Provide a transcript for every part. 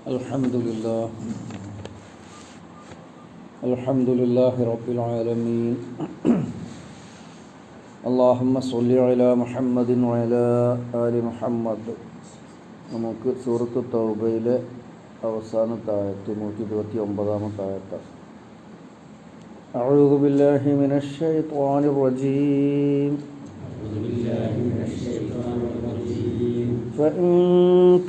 الحمد لله رب العالمين اللهم صل على محمد وعلى آل محمد. നമുക്ക് സൂറത്ത് തൗബയിലെ അവസാനത്തെ ആയത്ത് 129-ാമത്തെ ആയത്ത്. أعوذ بالله من الشيطان الرجيم فإن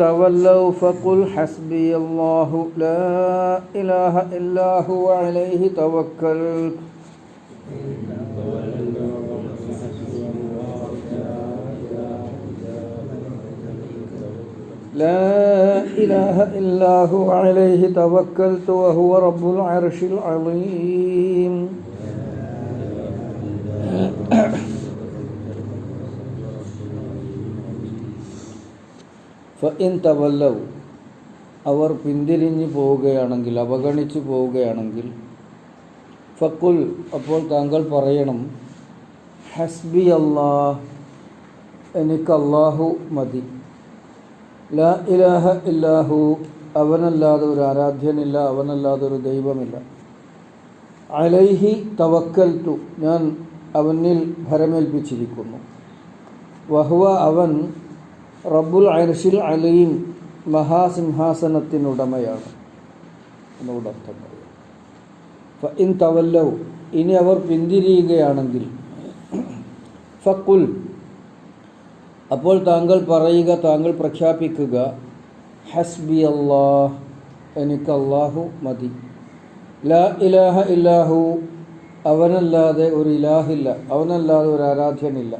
تولوا فقل حسبي الله لا إله إلا هو عليه توكلت لا إله إلا هو عليه توكلت وهو رب العرش العظيم. ഫഇൻ തവല്ലൗ, അവർ പിന്തിരിഞ്ഞു പോവുകയാണെങ്കിൽ, അവഗണിച്ചു പോവുകയാണെങ്കിൽ, ഫഖുൽ, അപ്പോൾ താങ്കൾ പറയണം, ഹസ്ബി അല്ലാഹ്, എനിക്ക് അല്ലാഹു മതി, ലാ ഇലാഹ ഇല്ലാഹു, അവനല്ലാതെ ഒരു ആരാധ്യനില്ല, അവനല്ലാതെ ഒരു ദൈവമില്ല, അലൈഹി തവക്കൽതു, ഞാൻ അവനിൽ ഭരമേൽപ്പിച്ചിരിക്കുന്നു, വഹുവ, അവൻ റബ്ബുൽ അർശിൽ അലീം, മഹാസിംഹാസനത്തിനുടമയാണ് എന്നോട് അർത്ഥം പറയാം. ഫഇൻ തവല്ലൗ, ഇനി അവർ പിന്തിരിയുകയാണെങ്കിൽ, ഫഖുൽ, അപ്പോൾ താങ്കൾ പറയുക, താങ്കൾ പ്രഖ്യാപിക്കുക, ഹസ്ബി അല്ലാഹ്, എനിക്ക് അല്ലാഹു മതി, ലാ ഇലാഹ ഇല്ലാഹു, അവനല്ലാതെ ഒരു ഇലാഹില്ല, അവനല്ലാതെ ഒരു ആരാധ്യനില്ല,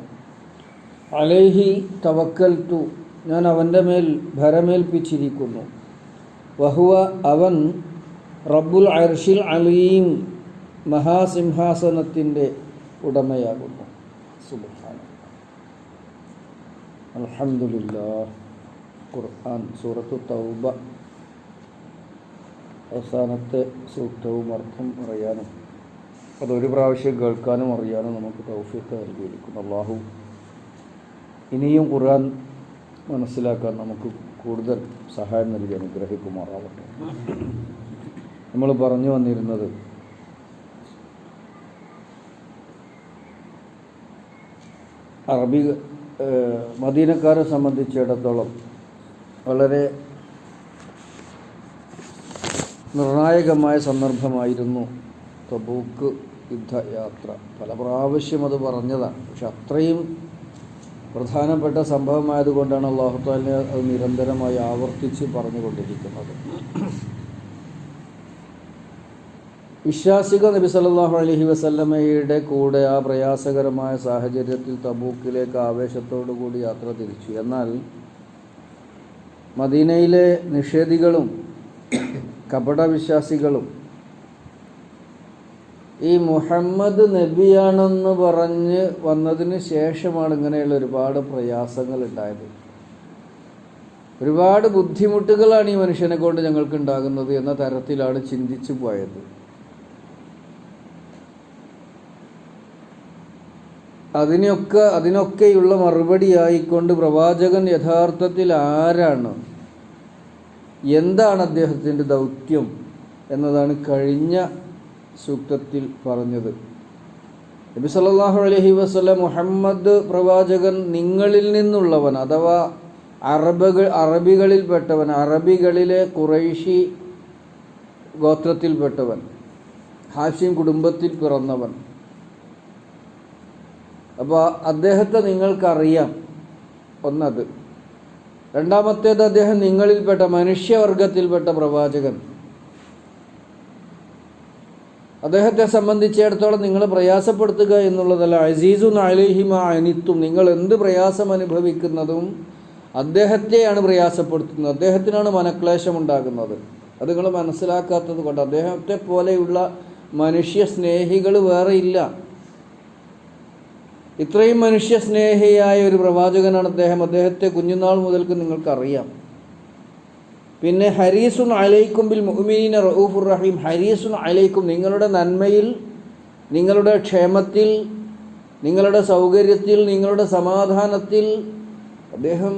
അലൈഹി തവക്കൽതു, ഞാൻ അവൻ്റെ മേൽ ഭരമേൽപ്പിച്ചിരിക്കുന്നു, വഹുവ, അവൻ റബ്ബുൽ അർശിൽ അലീം, മഹാസിംഹാസനത്തിൻ്റെ ഉടമയാകുന്നു. സുബ്ഹാനല്ലാഹ്. അൽഹംദുലില്ലാഹ്. ഖുർആൻ സൂറത്തു തൗബ അവസാനത്തെ സൂക്തവും അർത്ഥം അറിയാനും അതൊരു പ്രാവശ്യം കേൾക്കാനും അറിയാനും നമുക്ക് തൗഫീഖ് നൽകിയിരിക്കുന്നു. അല്ലാഹു ഇനിയും ഖുർആൻ മനസ്സിലാക്കാൻ നമുക്ക് കൂടുതൽ സഹായം നൽകി അനുഗ്രഹിക്കുമാറാവട്ടെ. നമ്മൾ പറഞ്ഞു വന്നിരുന്നത് മദീനക്കാരെ സംബന്ധിച്ചിടത്തോളം വളരെ നിർണായകമായ സന്ദർഭമായിരുന്നു തബൂക്ക് യുദ്ധയാത്ര. പല പ്രാവശ്യം അത് പറഞ്ഞതാണ്, പക്ഷെ അത്രയും പ്രധാനപ്പെട്ട സംഭവമായതുകൊണ്ടാണ് അല്ലാഹു തആല അത് നിരന്തരമായി ആവർത്തിച്ച് പറഞ്ഞുകൊണ്ടിരിക്കുന്നത്. വിശ്വാസികൾ നബി സല്ലല്ലാഹു അലൈഹി വസല്ലമയുടെ കൂടെ ആ പ്രയാസകരമായ സാഹചര്യത്തിൽ തബൂക്കിലേക്ക് ആവേശത്തോടു കൂടി യാത്ര തിരിച്ചു. എന്നാൽ മദീനയിലെ നിഷേധികളും കപടവിശ്വാസികളും ഈ മുഹമ്മദ് നബിയാണെന്ന് പറഞ്ഞ് വന്നതിന് ശേഷമാണ് ഇങ്ങനെയുള്ള ഒരുപാട് പ്രയാസങ്ങൾ ഉണ്ടായത്. ഒരുപാട് ബുദ്ധിമുട്ടുകളാണ് ഈ മനുഷ്യനെ കൊണ്ട് ഞങ്ങൾക്ക് ഉണ്ടാകുന്നത് എന്ന തരത്തിലാണ് ചിന്തിച്ചു പോയത്. അതിനൊക്കെയുള്ള മറുപടിയായിക്കൊണ്ട് പ്രവാചകൻ യഥാർത്ഥത്തിൽ ആരാണ്, എന്താണ് അദ്ദേഹത്തിൻ്റെ ദൗത്യം എന്നതാണ് കഴിഞ്ഞ സൂക്തത്തിൽ പറഞ്ഞത്. നബി സല്ലല്ലാഹു അലൈഹി വസല്ലം, മുഹമ്മദ് പ്രവാചകൻ നിങ്ങളിൽ നിന്നുള്ളവൻ, അഥവാ അറബികളിൽപ്പെട്ടവൻ, അറബികളിലെ ഖുറൈശി ഗോത്രത്തിൽപ്പെട്ടവൻ, ഹാഷിം കുടുംബത്തിൽ പിറന്നവൻ. അപ്പോൾ അദ്ദേഹത്തെ നിങ്ങൾക്കറിയാം, ഒന്നത്. രണ്ടാമത്തേത്, അദ്ദേഹം നിങ്ങളിൽപ്പെട്ട മനുഷ്യവർഗത്തിൽപ്പെട്ട പ്രവാചകൻ. അദ്ദേഹത്തെ സംബന്ധിച്ചിടത്തോളം നിങ്ങൾ പ്രയാസപ്പെടുത്തുക എന്നുള്ളതല്ല. അസീസുൻ അലൈഹി മാ അനിത്തും, നിങ്ങൾ എന്ത് പ്രയാസം അനുഭവിക്കുന്നതും അദ്ദേഹത്തെയാണ് പ്രയാസപ്പെടുത്തുന്നത്, അദ്ദേഹത്തിനാണ് മനക്ലേശം ഉണ്ടാകുന്നത്. അത് നിങ്ങൾ മനസ്സിലാക്കാത്തത് കൊണ്ട് അദ്ദേഹത്തെ പോലെയുള്ള മനുഷ്യ സ്നേഹികൾ വേറെ ഇല്ല. ഇത്രയും മനുഷ്യസ്നേഹിയായ ഒരു പ്രവാചകനാണ് അദ്ദേഹം. അദ്ദേഹത്തെ കുഞ്ഞുനാൾ മുതൽക്ക് നിങ്ങൾക്കറിയാം. പിന്നെ ഹരീസുൻ അലൈക്കും ബിൽ മുഅ്മിനീന റഊഫുർ റഹീം, ഹരീസുൻ അലൈക്കും, നിങ്ങളുടെ നന്മയിൽ, നിങ്ങളുടെ ക്ഷേമത്തിൽ, നിങ്ങളുടെ സൗകര്യത്തിൽ, നിങ്ങളുടെ സമാധാനത്തിൽ അദ്ദേഹം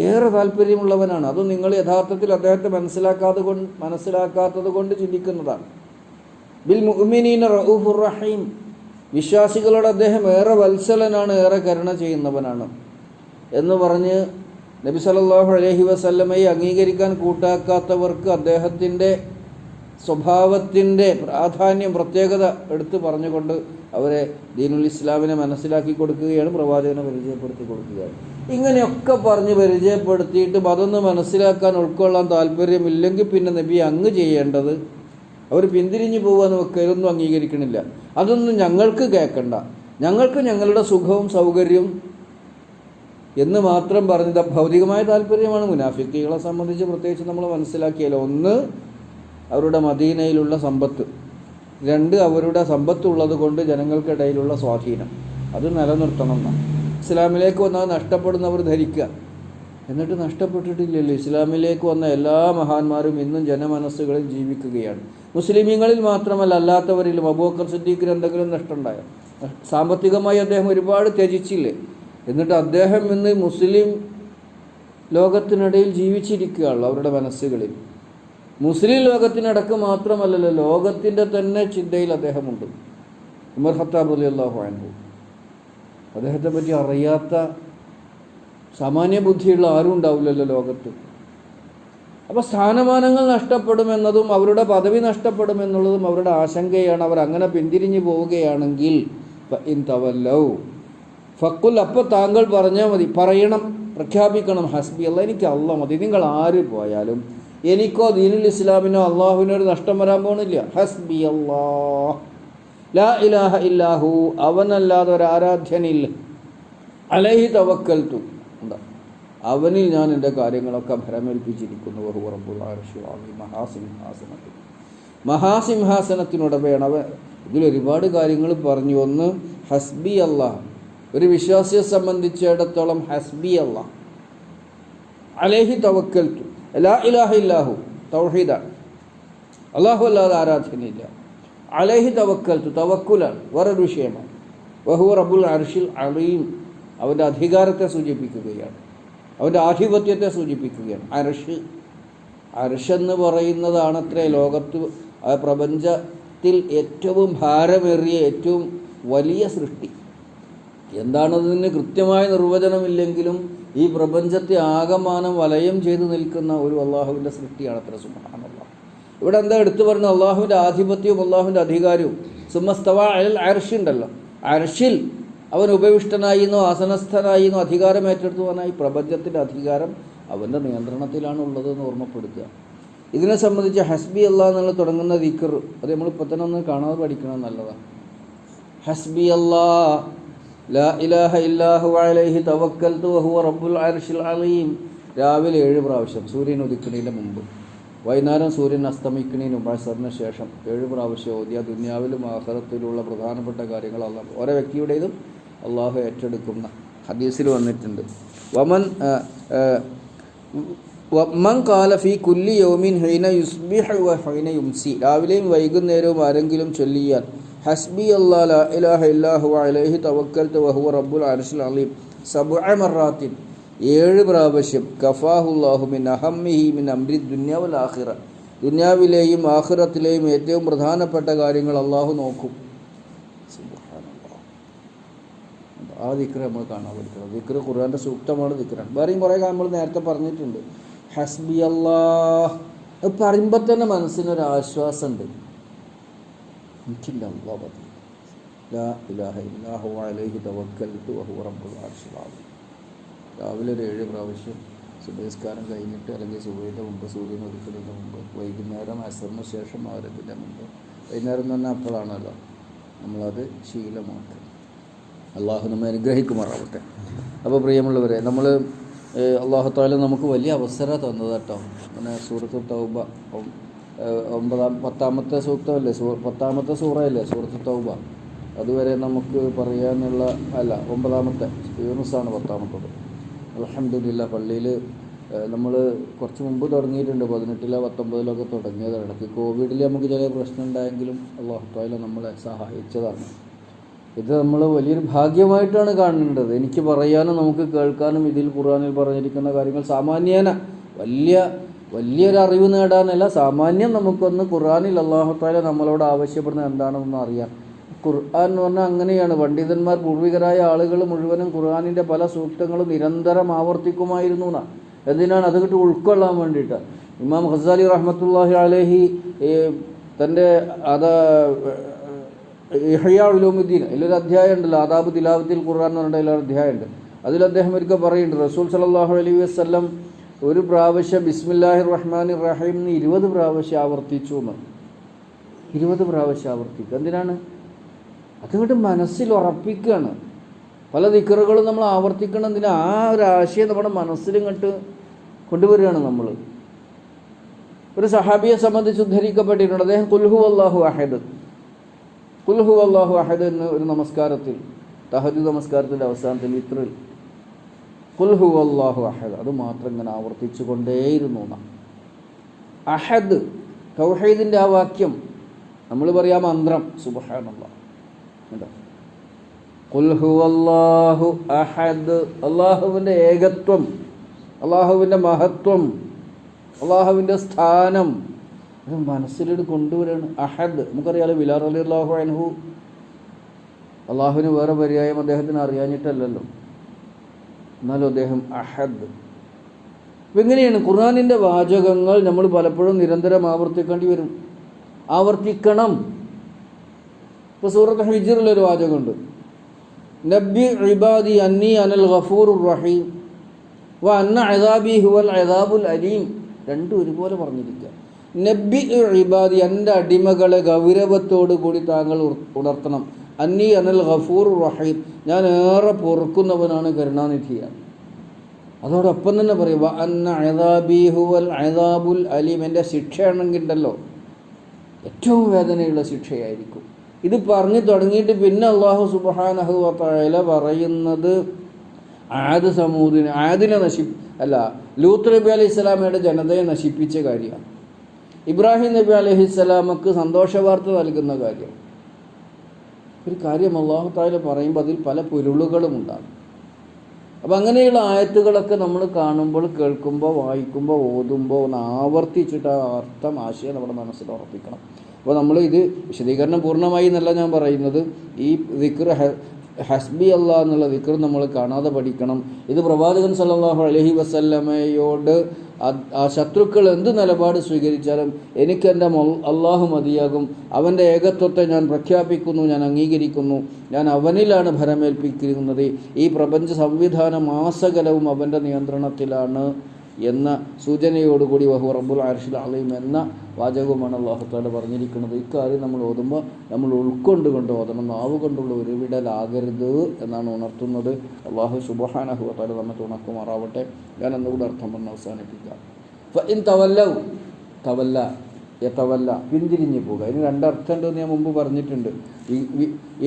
ഏറെ താല്പര്യമുള്ളവനാണ്. അതും നിങ്ങൾ യഥാർത്ഥത്തിൽ അദ്ദേഹത്തെ മനസ്സിലാക്കാത്തത് കൊണ്ട് ചിന്തിക്കുന്നതാണ്. ബിൽ മുഅ്മിനീന റഊഫുർ റഹീം, വിശ്വാസികളോട് അദ്ദേഹം ഏറെ വത്സലനാണ്, ഏറെ കരുണ ചെയ്യുന്നവനാണ് എന്ന് പറഞ്ഞ് നബി സല്ലല്ലാഹു അലൈഹി വസല്ലമയെ അംഗീകരിക്കാൻ കൂട്ടാക്കാത്തവർക്ക് അദ്ദേഹത്തിൻ്റെ സ്വഭാവത്തിൻ്റെ പ്രാധാന്യം, പ്രത്യേകത എടുത്തു പറഞ്ഞുകൊണ്ട് അവരെ ദീനുൽ ഇസ്ലാമിനെ മനസ്സിലാക്കി കൊടുക്കുകയാണ്, പ്രവാചകനെ പരിചയപ്പെടുത്തി കൊടുക്കുകയാണ്. ഇങ്ങനെയൊക്കെ പറഞ്ഞ് പരിചയപ്പെടുത്തിയിട്ട് അതൊന്ന് മനസ്സിലാക്കാൻ ഉൾക്കൊള്ളാൻ താല്പര്യമില്ലെങ്കിൽ പിന്നെ നബി അങ്ങ് ചെയ്യേണ്ടത് അവർ പിന്തിരിഞ്ഞു പോകാന്ന് വെക്കലൊന്നും അംഗീകരിക്കണില്ല. അതൊന്നും ഞങ്ങൾക്ക് കേൾക്കണ്ട, ഞങ്ങൾക്ക് ഞങ്ങളുടെ സുഖവും സൗകര്യവും എന്ന് മാത്രം പറഞ്ഞത് ഭൗതികമായ താല്പര്യമാണ്. മുനാഫിക്കുകളെ സംബന്ധിച്ച് പ്രത്യേകിച്ച് നമ്മൾ മനസ്സിലാക്കിയാലോ, ഒന്ന് അവരുടെ മദീനയിലുള്ള സമ്പത്ത്, രണ്ട് അവരുടെ സമ്പത്തുള്ളത് കൊണ്ട് ജനങ്ങൾക്കിടയിലുള്ള സ്വാധീനം, അത് നിലനിർത്തണം എന്നാണ്. ഇസ്ലാമിലേക്ക് വന്നാൽ നഷ്ടപ്പെടുന്നവർ ധരിക്കുക, എന്നിട്ട് നഷ്ടപ്പെട്ടിട്ടില്ലല്ലോ. ഇസ്ലാമിലേക്ക് വന്ന എല്ലാ മഹാന്മാരും ഇന്നും ജനമനസ്സുകളിൽ ജീവിക്കുകയാണ്. മുസ്ലിമീങ്ങളിൽ മാത്രമല്ല, അല്ലാത്തവരിലും. അബൂബക്കർ സിദ്ദീഖിന് എന്തെങ്കിലും നഷ്ടമുണ്ടായോ? സാമ്പത്തികമായി അദ്ദേഹം ഒരുപാട് ത്യജിച്ചില്ലേ? എന്നിട്ട് അദ്ദേഹം ഇന്ന് മുസ്ലിം ലോകത്തിനിടയിൽ ജീവിച്ചിരിക്കുകയുള്ളൂ അവരുടെ മനസ്സുകളിൽ. മുസ്ലിം ലോകത്തിനടക്ക് മാത്രമല്ലല്ലോ, ലോകത്തിൻ്റെ തന്നെ ചിന്തയിൽ അദ്ദേഹമുണ്ട്. ഉമർ ഖത്താബ് റളിയല്ലാഹു അൻഹു, അദ്ദേഹത്തെ പറ്റി അറിയാത്ത സാമാന്യ ബുദ്ധിയുള്ള ആരും ഉണ്ടാവില്ലല്ലോ ലോകത്ത്. അപ്പോൾ സ്ഥാനമാനങ്ങൾ നഷ്ടപ്പെടുമെന്നതും അവരുടെ പദവി നഷ്ടപ്പെടുമെന്നുള്ളതും അവരുടെ ആശങ്കയാണ്. അവർ അങ്ങനെ പിന്തിരിഞ്ഞു പോവുകയാണെങ്കിൽ ഇൻ തവല്ലൗ ഫക്കുൽ, അപ്പോൾ താങ്കൾ പറഞ്ഞാൽ മതി, പറയണം, പ്രഖ്യാപിക്കണം, ഹസ്ബി അല്ലാഹ്, എനിക്ക് അല്ലാഹ് മതി. നിങ്ങൾ ആര് പോയാലും എനിക്കോ ദീനുൽ ഇസ്ലാമിനോ അള്ളാഹുവിനോ ഒരു നഷ്ടം വരാൻ പോകണില്ല. ഹസ്ബി അല്ലാഹ് ലാ ഇലാഹ ഇല്ലാഹു, അവനല്ലാതെ ഒരു ആരാധ്യനില്ല. അലൈഹി തവക്കൽതു, എന്താ, അവനിൽ ഞാൻ എൻ്റെ കാര്യങ്ങളൊക്കെ ഭരമേൽപ്പിച്ചിരിക്കുന്നു. വഹുവ റബ്ബുൽ അർശിൽ അസീം, മഹാസിംഹാസനത്തിനുടമയാണ് അവൻ. ഇതിലൊരുപാട് കാര്യങ്ങൾ പറഞ്ഞു. ഒന്ന് ഹസ്ബി അല്ലാഹ്, ഒരു വിശ്വാസിയെ സംബന്ധിച്ചിടത്തോളം ഹസ്ബി അല്ലാഹ്, അലൈഹി തവക്കൽതു, ലാ ഇലാഹ ഇല്ലാഹു തൗഹീദാണ്, അല്ലാഹു അല്ലാതെ ആരാധനയില്ല. അലൈഹി തവക്കൽതു, തവക്കുലാണ്, വേറൊരു വിഷയമാണ്. വഹുവ റബ്ബുൽ അർശിൽ അലീം, അവൻ്റെ അധികാരത്തെ സൂചിപ്പിക്കുകയാണ്, അവൻ്റെ ആധിപത്യത്തെ സൂചിപ്പിക്കുകയാണ്. അർശ് എന്ന് പറയുന്നതാണത്രേ ലോകത്ത്, പ്രപഞ്ചത്തിൽ ഏറ്റവും ഭാരമേറിയ, ഏറ്റവും വലിയ സൃഷ്ടി. എന്താണതിന് കൃത്യമായ നിർവചനമില്ലെങ്കിലും ഈ പ്രപഞ്ചത്തെ ആകമാനം വലയം ചെയ്തു നിൽക്കുന്ന ഒരു അള്ളാഹുവിൻ്റെ സൃഷ്ടിയാണ് അത്ര. സുബ്ഹാനല്ലാഹ്. ഇവിടെ എന്താ എടുത്തു പറയുന്നത്? അള്ളാഹുവിൻ്റെ ആധിപത്യവും അള്ളാഹുവിൻ്റെ അധികാരവും. സുമ്മസ്തവ അലൽ അർശ് ഉണ്ടല്ലോ, അർശിൽ അവൻ ഉപവിഷ്ടനായിന്നോ ആസനസ്ഥനായിന്നോ അധികാരം ഏറ്റെടുത്തുവാനായി. പ്രപഞ്ചത്തിൻ്റെ അധികാരം അവൻ്റെ നിയന്ത്രണത്തിലാണ് ഉള്ളതെന്ന് ഓർമ്മപ്പെടുത്തുക. ഇതിനെ സംബന്ധിച്ച് ഹസ്ബി അല്ലാഹ് എന്നുള്ള തുടങ്ങുന്ന ദിക്ർ, അത് നമ്മളിപ്പോൾ തന്നെ ഒന്ന് കാണാതെ പഠിക്കണം, നല്ലതാണ്. ഹസ്ബി അല്ലാഹ് ലാ ഇലാഹ ഇല്ലാഹു അലൈഹി തവക്കൽതു വഹുവ റബ്ബുൽ അർശിൽ അലീം. രാവിലെ 7 പ്രാവശ്യം സൂര്യൻ ഉദിക്കുന്നതിന് മുമ്പ്, വൈകുന്നേരം സൂര്യൻ അസ്തമിക്കുന്നതിന് മുമ്പ്, അസറിന് ശേഷം 7 പ്രാവശ്യം ഓതിയ ദുനിയാവിലും ആഖിറത്തിലുള്ള പ്രധാനപ്പെട്ട കാര്യങ്ങൾ അല്ലാഹ് ഓരോ വ്യക്തിയുടേതും അള്ളാഹു ഏറ്റെടുക്കുന്ന ഹദീസിൽ വന്നിട്ടുണ്ട്. വമൻ ഖാല ഫീ കുല്ലി യൗമിൻ ഹൈന യുസ്ബിഹു വ ഹൈന യുംസി, രാവിലെയും വൈകുന്നേരവും ആരെങ്കിലും ചൊല്ലിയാൽ ഹസ്ബി അല്ലാഹ് ലാ ഇലാഹ ഇല്ലാഹു അലൈഹി തവക്കൽതു വഹുവ റബ്ബുൽ അർശിൽ അലീം 7 മറാത്തിൻ, 7 പ്രാവശ്യം, കഫാഹുല്ലാഹു മിൻ അഹമ്മിഹി മിൻ അംരി ദുനിയ വൽ ആഖിറ, ദുനിയാവിലെയും ആഖിറത്തിലെയും ഏറ്റവും പ്രധാനപ്പെട്ട കാര്യങ്ങൾ അള്ളാഹു നോക്കും. ആ ദിക്ർ നമ്മൾ കാണാൻ പഠിക്കണം. ദിക്ർ ഖുർആൻ്റെ സൂക്തമാണ്, ദിക്റാണ്. വേറെയും കുറേ നമ്മൾ നേരത്തെ പറഞ്ഞിട്ടുണ്ട്. ഹസ്ബി അല്ലാഹ് അത് പറയുമ്പോൾ തന്നെ മനസ്സിനൊരു ആശ്വാസമുണ്ട്. എനിക്കിൻ്റെ അല്ലാഹ് മതി, ലാ ഇലാഹ ഇല്ലാഹു അലൈഹി തവക്കൽതു വഹുവ റബ്ബുൽ അർശിൽ അലീം. രാവിലെ ഒരു 7 പ്രാവശ്യം സുബഹിസ്കാരം കഴിഞ്ഞിട്ട്, അല്ലെങ്കിൽ സുബഹിൻ്റെ മുമ്പ്, സൂര്യൻ ഉദിക്കുന്നതിന് മുമ്പ്, വൈകുന്നേരം അസറിന് ശേഷം മഗ്‌രിബിൻ്റെ മുമ്പ്. വൈകുന്നേരം തന്നെ അപ്പോഴാണല്ലോ, നമ്മളത് ശീലമാക്കുക. അള്ളാഹു നമ്മെ അനുഗ്രഹിക്കുമാറാവട്ടെ. അപ്പോൾ പ്രിയമുള്ളവരെ, നമ്മൾ അള്ളാഹു തആല നമുക്ക് വലിയ അവസരം തന്നത് കേട്ടോ. അങ്ങനെ സൂറത്തുൽ തൗബ 10ാമത്തെ സൂക്തമല്ലേ, 10ാമത്തെ സൂറയല്ലേ സൂറത്തുൽ തൗബ. അതുവരെ നമുക്ക് പറയാനുള്ള, അല്ല 9ാമത്തെ യൂനുസാണ് 10ാമത്തത്. അൽഹംദുലില്ലാഹ്. പള്ളിയിൽ നമ്മൾ കുറച്ച് മുമ്പ് തുടങ്ങിയിട്ടുണ്ട്, 18ലോ 19ലോ തുടങ്ങിയതാണ്. ഇടയ്ക്ക് കോവിഡിൽ നമുക്ക് ചില പ്രശ്നം ഉണ്ടായെങ്കിലും അള്ളാഹു തആല നമ്മളെ സഹായിച്ചതാണ്. ഇത് നമ്മൾ വലിയൊരു ഭാഗ്യമായിട്ടാണ് കാണേണ്ടത്. എനിക്ക് പറയാനും നമുക്ക് കേൾക്കാനും ഇതിൽ ഖുർആനിൽ പറഞ്ഞിരിക്കുന്ന കാര്യങ്ങൾ സാമാന്യേന വലിയൊരു അറിവ് നേടാനല്ല, സാമാന്യം നമുക്കൊന്ന് ഖുർആനിൽ അല്ലാഹു തആല നമ്മളോട് ആവശ്യപ്പെടുന്നത് എന്താണെന്ന് അറിയാം. ഖുർആൻ എന്ന് പറഞ്ഞാൽ അങ്ങനെയാണ്. പണ്ഡിതന്മാർ, പൂർവികരായ ആളുകൾ മുഴുവനും ഖുർആനിൻ്റെ പല സൂക്തങ്ങളും നിരന്തരം ആവർത്തിക്കുമായിരുന്നു എന്നാണ്. എന്തിനാണ്? അത് കിട്ടി ഉൾക്കൊള്ളാൻ വേണ്ടിയിട്ട്. ഇമാം ഖസാലി റഹ്മത്തുള്ളാഹി അലൈഹി തൻ്റെ ഇഹ്യാ ഉലൂമുദ്ദീൻ അതിലൊരു അധ്യായം ഉണ്ടല്ലോ, ആദാബ് തിലാവത്തിൽ ഖുർആൻ എന്ന് പറഞ്ഞിട്ട് അതിലൊരു അധ്യായമുണ്ട്. അതിൽ അദ്ദേഹം ഒരിക്കൽ പറയുന്നുണ്ട്, റസൂൽ സല്ലല്ലാഹു അലൈഹി വസല്ലം ഒരു പ്രാവശ്യം ബിസ്മില്ലാഹിർ റഹ്മാനിർ റഹീം എന്ന് 20 പ്രാവശ്യം ആവർത്തിച്ചു എന്ന്. 20 പ്രാവശ്യം ആവർത്തിക്കുക എന്തിനാണ്? അതുകൊണ്ട് മനസ്സിൽ ഉറപ്പിക്കുകയാണ്. പല ദിക്റുകളും നമ്മൾ ആവർത്തിക്കണം എന്തിനാ? ആ ഒരു ആശയം നമ്മുടെ മനസ്സിലിങ്ങോട്ട് കൊണ്ടുവരികയാണ് നമ്മൾ. ഒരു സഹാബിയെ സംബന്ധിച്ച് ഉദ്ധരിക്കപ്പെട്ടിട്ടുണ്ട്. അദ്ദേഹം ഖുൽ ഹുവല്ലാഹു അഹദ് എന്ന് ഒരു നമസ്കാരത്തിൽ, തഹജ്ജുദ് നമസ്കാരത്തിൻ്റെ അവസാനത്തിൽ വിത്റിൽ ഖുൽ ഹുവല്ലാഹു അഹദ് അത് മാത്രം ഇങ്ങനെ ആവർത്തിച്ചു കൊണ്ടേയിരുന്നു. അഹദ് തൗഹീദിൻ്റെ ആ വാക്യം നമ്മൾ പറയാം മന്ത്രം, സുബ്ഹാനല്ലാഹ്. ഖുൽ ഹുവല്ലാഹു അഹദ്, അല്ലാഹുവിൻ്റെ ഏകത്വം, അല്ലാഹുവിൻ്റെ മഹത്വം, അല്ലാഹുവിൻ്റെ സ്ഥാനം അത് മനസ്സിലോട്ട് കൊണ്ടുവരികയാണ്. അഹദ് നമുക്കറിയാലോ, ബിലാൽ റളിയല്ലാഹു അൻഹു അള്ളാഹുവിന് വേറെ പര്യായം അദ്ദേഹത്തിന് അറിയാഞ്ഞിട്ടല്ലല്ലോ, എന്നാലും അദ്ദേഹം അഹദ്. അപ്പം എങ്ങനെയാണ് ഖുർആനിൻ്റെ വാചകങ്ങൾ നമ്മൾ പലപ്പോഴും നിരന്തരം ആവർത്തിക്കേണ്ടി വരും, ആവർത്തിക്കണം. ഇപ്പോൾ സൂറത്ത് ഹിജ്റിലൊരു വാചകമുണ്ട്, നബ്ബി ഇബാദി അന്നി അനൽ ഗഫൂറുർ റഹീം വ അന്ന അദാബി ഹുവൽ അദാബുൽ അലീം. രണ്ടും ഒരുപോലെ പറഞ്ഞിരിക്കുക. നബ്ബി ഇബാദി, എൻ്റെ അടിമകളെ ഗൗരവത്തോടു കൂടി താങ്കൾ ഉണർത്തണം. അന്നി അനൽ ഗഫൂറുർ റഹീം, ഞാൻ ഏറെ പൊറുക്കുന്നവനാണ്, കരുണാനിധിയാണ്. അതോടൊപ്പം തന്നെ പറയും വ അന്ന അദാബി ഹുവൽ അദാബുൽ അലീം, എൻ്റെ ശിക്ഷയാണെങ്കിൽ ഉണ്ടല്ലോ ഏറ്റവും വേദനയുള്ള ശിക്ഷയായിരിക്കും. ഇത് പറഞ്ഞു തുടങ്ങിയിട്ട് പിന്നെ അല്ലാഹു സുബ്ഹാനഹു വ തആല പറയുന്നത് ആദിനെ ലൂത്ത് നബി അലൈഹി സ്വലാമയുടെ ജനതയെ നശിപ്പിച്ച കാര്യമാണ്. ഇബ്രാഹിം നബി അലൈഹിസ്സലാമക്ക് സന്തോഷവാർത്ത നൽകുന്ന കാര്യം. ഒരു കാര്യം അല്ലാഹു തആല പറയുമ്പോൾ അതിൽ പല പൊരുളുകളും ഉണ്ടാകും. അപ്പം അങ്ങനെയുള്ള ആയത്തുകളൊക്കെ നമ്മൾ കാണുമ്പോൾ, കേൾക്കുമ്പോൾ, വായിക്കുമ്പോൾ, ഓതുമ്പോൾ ഒന്ന് ആവർത്തിച്ചിട്ട് ആ അർത്ഥം, ആശയം നമ്മുടെ മനസ്സിൽ ഉറപ്പിക്കണം. അപ്പോൾ നമ്മൾ ഇത് വിശദീകരണം പൂർണ്ണമായി എന്നല്ല ഞാൻ പറയുന്നത്. ഈ ദിക്ർ ഹസ്ബി അല്ലാഹ് എന്നുള്ള ദിക്ർ നമ്മൾ കാണാതെ പഠിക്കണം. ഇത് പ്രവാചകൻ സല്ലല്ലാഹു അലൈഹി വസല്ലമയോട് ആ ശത്രുക്കൾ എന്ത് നിലപാട് സ്വീകരിച്ചാലും എനിക്ക് എൻ്റെ അള്ളാഹു മതിയാകും, അവൻ്റെ ഏകത്വത്തെ ഞാൻ പ്രഖ്യാപിക്കുന്നു, ഞാൻ അംഗീകരിക്കുന്നു, ഞാൻ അവനിലാണ് ഭരമേൽപ്പിക്കുന്നത്, ഈ പ്രപഞ്ച സംവിധാനം ആസകലവും അവൻ്റെ നിയന്ത്രണത്തിലാണ് എന്ന സൂചനയോടുകൂടി വഹു റബ്ബുൽ അർശിൽ അലീം എന്ന വാചകവുമാണ് അല്ലാഹു തആല പറഞ്ഞിരിക്കുന്നത്. ഇക്കാര്യം നമ്മൾ ഓതുമ്പോൾ നമ്മൾ ഉൾക്കൊണ്ടുകൊണ്ട് ഓതണം, നാവ് കൊണ്ടുള്ള ഒരു വിടലാകരുത് എന്നാണ് ഉണർത്തുന്നത്. അല്ലാഹു സുബ്ഹാനഹു വ തആല നമ്മെ തുണക്കുമാറാവട്ടെ. ഞാൻ എന്നുകൂടെ അർത്ഥം പറഞ്ഞ് അവസാനിപ്പിക്കാം. ഫഇൻ തവല്ലൗ, തവല്ല യതവല്ല, പിന്തിരിഞ്ഞു പോകുക. ഇതിന് രണ്ടർത്ഥമുണ്ടെന്ന് ഞാൻ മുമ്പ് പറഞ്ഞിട്ടുണ്ട്.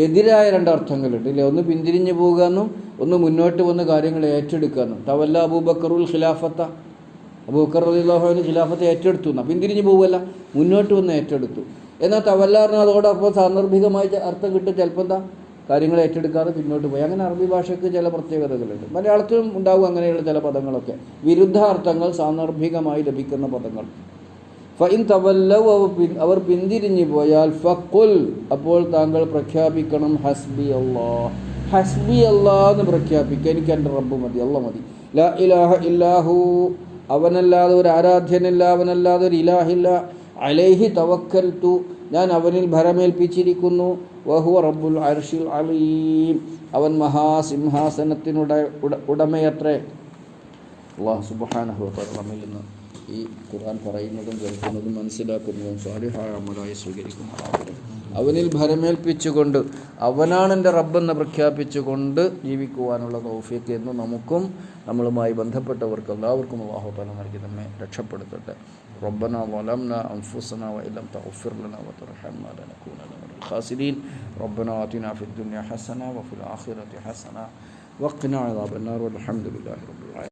എതിരായ രണ്ടർത്ഥങ്ങളുണ്ട് ഇല്ലേ? ഒന്ന് പിന്തിരിഞ്ഞു പോകുക എന്നും ഒന്ന് മുന്നോട്ട് വന്ന് കാര്യങ്ങൾ ഏറ്റെടുക്കുക എന്നും. തവല്ല അബൂബക്കറുൽ ഖിലാഫത്ത, അബൂബക്കർ റളിയല്ലാഹു അൻഹു ഖിലാഫത്തെ ഏറ്റെടുത്തു എന്നാ, പിന്തിരിഞ്ഞു പോവുകയല്ല, മുന്നോട്ട് വന്ന് ഏറ്റെടുത്തു. എന്നാൽ തവല്ല പറഞ്ഞാൽ അതോടൊപ്പം സാന്ദർഭികമായി അർത്ഥം കിട്ടും. ചിലപ്പോൾ എന്താ കാര്യങ്ങൾ ഏറ്റെടുക്കാതെ പിന്നോട്ട് പോയി. അങ്ങനെ അറബി ഭാഷയ്ക്ക് ചില പ്രത്യേകതകളുണ്ട്. മലയാളത്തിലും ഉണ്ടാവും അങ്ങനെയുള്ള ചില പദങ്ങളൊക്കെ, വിരുദ്ധാർത്ഥങ്ങൾ സാന്ദർഭികമായി ലഭിക്കുന്ന പദങ്ങൾ. ഫഇൻ തവല്ലൗ, അവർ പിന്തിരിഞ്ഞു പോയാൽ ഫഖുൽ, അപ്പോൾ താങ്കൾ പ്രഖ്യാപിക്കണം ഹസ്ബി അല്ലാഹ്, ഹസ്ബി അല്ലാഹ് എന്ന് പ്രഖ്യാപിക്കുക. എനിക്ക് എൻ്റെ റബ്ബ് മതി, അല്ലാഹ് മതി. ലാ ഇലാഹ ഇല്ലാഹു, അവനല്ലാതെ ഒരു ആരാധ്യനില്ല, അവനല്ലാതെ ഒരു ഇലാഹില്ല. അലൈഹി തവക്കൽതു, ഞാൻ അവനിൽ ഭരമേൽപ്പിച്ചിരിക്കുന്നു. വഹുവ റബ്ബുൽ അർശിൽ അലീം, അവൻ ഉടമയത്രേ. അല്ലാഹു സുബ്ഹാനഹു വ തആല നമ്മിൽ നിന്ന് ഈ ഖുർആൻ പറയുന്നതും കേൾക്കുന്നതും മനസ്സിലാക്കുന്നതും സ്വാലിഹായ അമലായി സ്വീകരിക്കുമാറാവട്ടെ. അവനിൽ ഭരമേൽപ്പിച്ചുകൊണ്ട് അവനാണ് എൻ്റെ റബ്ബെന്ന് പ്രഖ്യാപിച്ചുകൊണ്ട് ജീവിക്കുവാനുള്ള തൗഫീഖ് എന്ന് നമുക്കും നമ്മളുമായി ബന്ധപ്പെട്ടവർക്ക് എല്ലാവർക്കും അല്ലാഹു തആല നൽകി നമ്മെ രക്ഷപ്പെടുത്തട്ടെ. റബ്ബനാ ളലംനാ അൻഫുസനാ വഇല്ലം തഗ്ഫിർ ലനാ വതർഹംനാ ലനകൂനന്ന മിനൽ ഖാസിരീൻ. റബ്ബനാ ആതിനാ ഫിദ് ദുനിയ ഹസന വഫിൽ ആഖിറതി ഹസന വഖിനാ അദാബന്നാർ വൽഹംദുലില്ലാഹി റബ്ബിൽ ആലമീൻ.